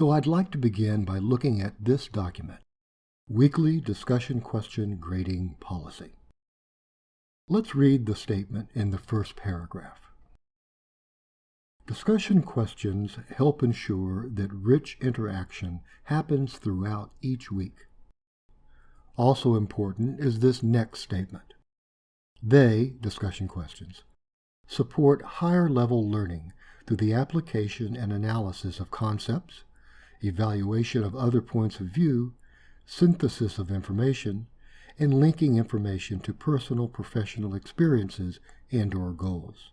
So I'd like to begin by looking at this document, Weekly Discussion Question Grading Policy. Let's read the statement in the first paragraph. Discussion questions help ensure that rich interaction happens throughout each week. Also important is this next statement. They, discussion questions, support higher-level learning through the application and analysis of concepts, evaluation of other points of view, synthesis of information, and linking information to personal professional experiences and/or goals.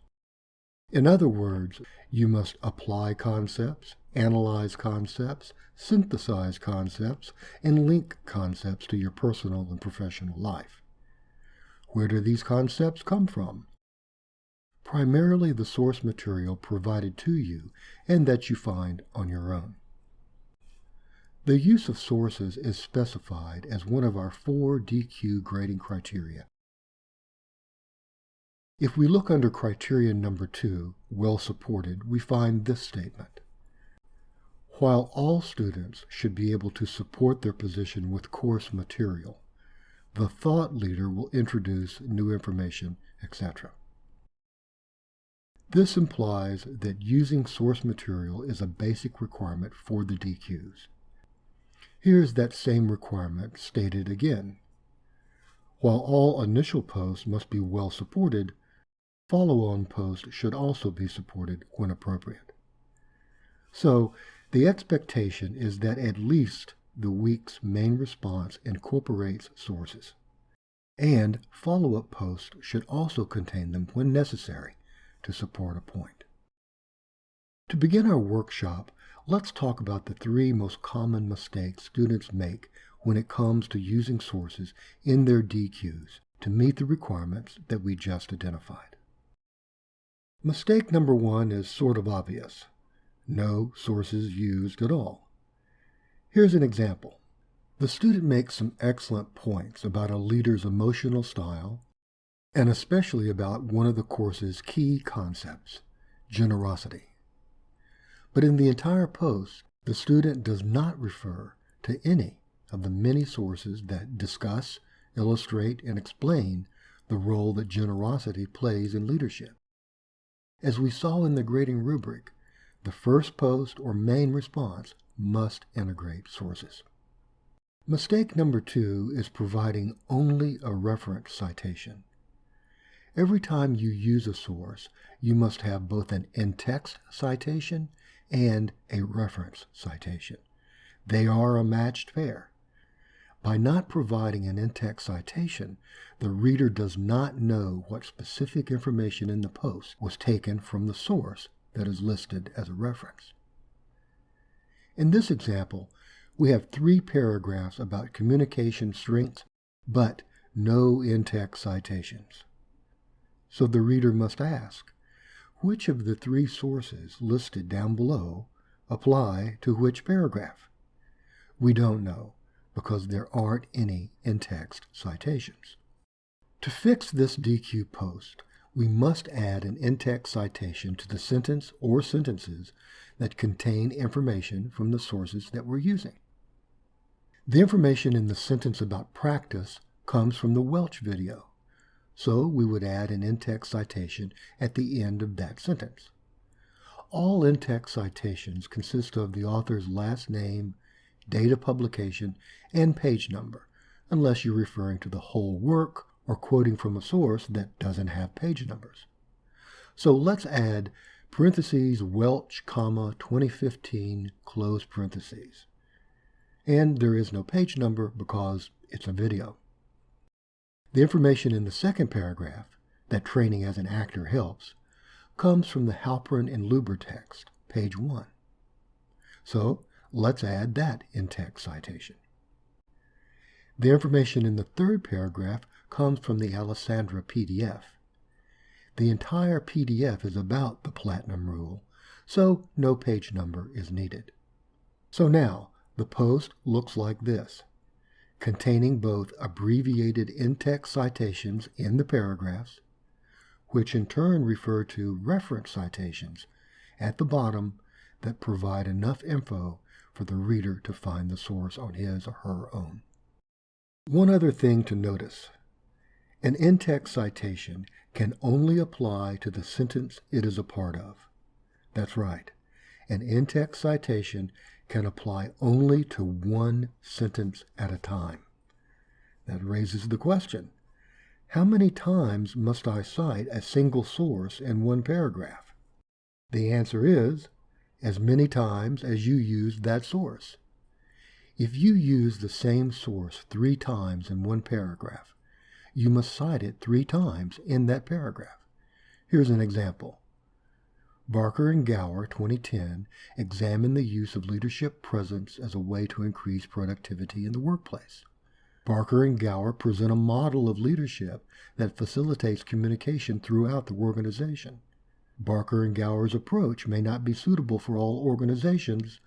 In other words, you must apply concepts, analyze concepts, synthesize concepts, and link concepts to your personal and professional life. Where do these concepts come from? Primarily the source material provided to you and that you find on your own. The use of sources is specified as one of our 4 DQ grading criteria. If we look under criterion number 2, well supported, we find this statement. While all students should be able to support their position with course material, the thought leader will introduce new information, etc. This implies that using source material is a basic requirement for the DQs. Here's that same requirement stated again. While all initial posts must be well supported, follow-on posts should also be supported when appropriate. So, the expectation is that at least the week's main response incorporates sources, and follow-up posts should also contain them when necessary to support a point. To begin our workshop, let's talk about the 3 most common mistakes students make when it comes to using sources in their DQs to meet the requirements that we just identified. Mistake number 1 is sort of obvious. No sources used at all. Here's an example. The student makes some excellent points about a leader's emotional style, and especially about one of the course's key concepts, generosity. But in the entire post, the student does not refer to any of the many sources that discuss, illustrate, and explain the role that generosity plays in leadership. As we saw in the grading rubric, the first post or main response must integrate sources. Mistake number 2 is providing only a reference citation. Every time you use a source, you must have both an in-text citation and a reference citation. They are a matched pair. By not providing an in-text citation, the reader does not know what specific information in the post was taken from the source that is listed as a reference. In this example, we have 3 paragraphs about communication strengths, but no in-text citations. So the reader must ask, which of the 3 sources listed down below apply to which paragraph? We don't know, because there aren't any in-text citations. To fix this DQ post, we must add an in-text citation to the sentence or sentences that contain information from the sources that we're using. The information in the sentence about practice comes from the Welch video, so we would add an in-text citation at the end of that sentence. All in-text citations consist of the author's last name, date of publication, and page number, unless you're referring to the whole work or quoting from a source that doesn't have page numbers. So let's add parentheses Welch, 2015, close parentheses. And there is no page number because it's a video. The information in the second paragraph, that training as an actor helps, comes from the Halperin and Luber text, page 1. So let's add that in-text citation. The information in the third paragraph comes from the Alessandra PDF. The entire PDF is about the Platinum Rule, so no page number is needed. So now, the post looks like this, containing both abbreviated in-text citations in the paragraphs, which in turn refer to reference citations at the bottom that provide enough info for the reader to find the source on his or her own. One other thing to notice. An in-text citation can only apply to the sentence it is a part of. That's right. An in-text citation can apply only to one sentence at a time. That raises the question, how many times must I cite a single source in one paragraph? The answer is, as many times as you use that source. If you use the same source 3 times in one paragraph, you must cite it 3 times in that paragraph. Here's an example. Barker and Gower, 2010, examine the use of leadership presence as a way to increase productivity in the workplace. Barker and Gower present a model of leadership that facilitates communication throughout the organization. Barker and Gower's approach may not be suitable for all organizations,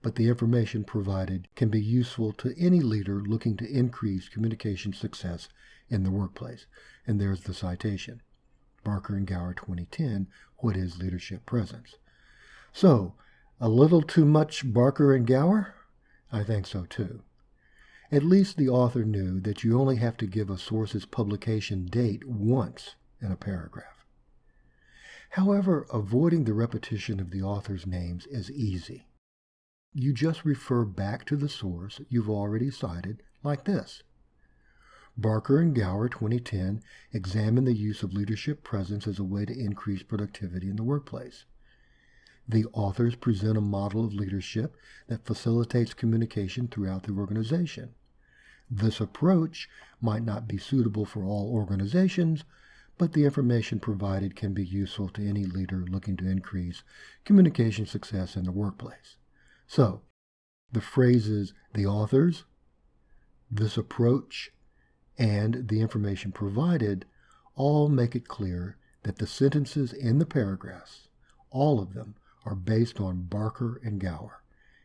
but the information provided can be useful to any leader looking to increase communication success in the workplace. And there's the citation. Barker and Gower, 2010, What is Leadership Presence? So, a little too much Barker and Gower? I think so too. At least the author knew that you only have to give a source's publication date once in a paragraph. However, avoiding the repetition of the author's names is easy. You just refer back to the source you've already cited, like this. Barker and Gower, 2010, examine the use of leadership presence as a way to increase productivity in the workplace. The authors present a model of leadership that facilitates communication throughout the organization. This approach might not be suitable for all organizations, but the information provided can be useful to any leader looking to increase communication success in the workplace. So, the phrases the authors, this approach, and the information provided all make it clear that the sentences in the paragraphs, all of them, are based on Barker and Gower,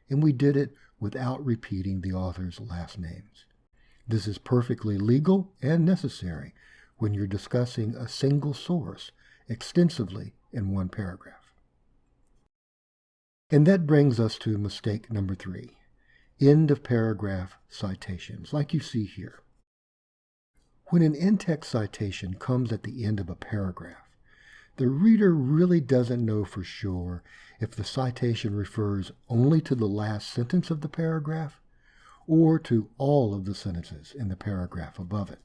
and we did it without repeating the author's last names. This is perfectly legal and necessary when you're discussing a single source extensively in one paragraph. And that brings us to mistake number 3, end of paragraph citations, like you see here. When an in-text citation comes at the end of a paragraph, the reader really doesn't know for sure if the citation refers only to the last sentence of the paragraph or to all of the sentences in the paragraph above it.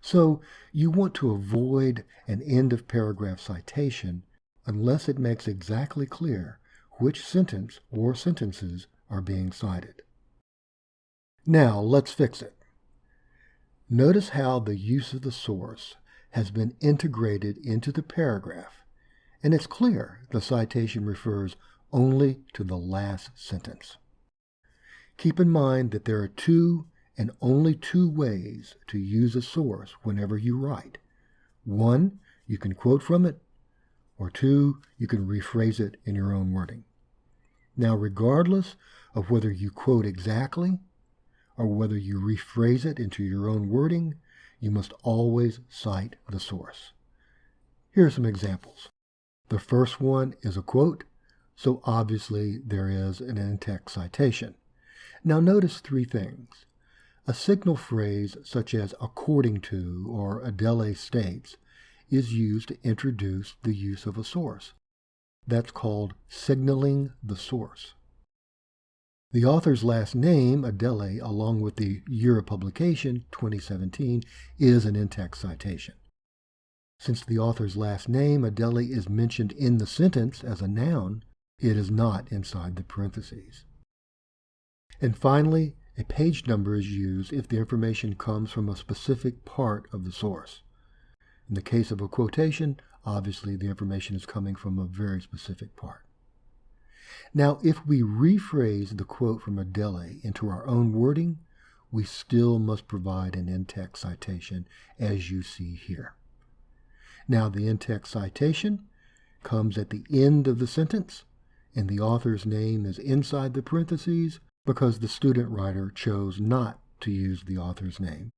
So you want to avoid an end-of-paragraph citation unless it makes exactly clear which sentence or sentences are being cited. Now let's fix it. Notice how the use of the source has been integrated into the paragraph, and it's clear the citation refers only to the last sentence. Keep in mind that there are 2 and only 2 ways to use a source whenever you write. 1, you can quote from it, or 2, you can rephrase it in your own wording. Now, regardless of whether you quote exactly or whether you rephrase it into your own wording, you must always cite the source. Here are some examples. The first one is a quote, so obviously there is an in-text citation. Now notice 3 things. A signal phrase such as according to or Adele states is used to introduce the use of a source. That's called signaling the source. The author's last name, Adele, along with the year of publication, 2017, is an in-text citation. Since the author's last name, Adele, is mentioned in the sentence as a noun, it is not inside the parentheses. And finally, a page number is used if the information comes from a specific part of the source. In the case of a quotation, obviously the information is coming from a very specific part. Now, if we rephrase the quote from Adele into our own wording, we still must provide an in-text citation, as you see here. Now, the in-text citation comes at the end of the sentence, and the author's name is inside the parentheses because the student writer chose not to use the author's name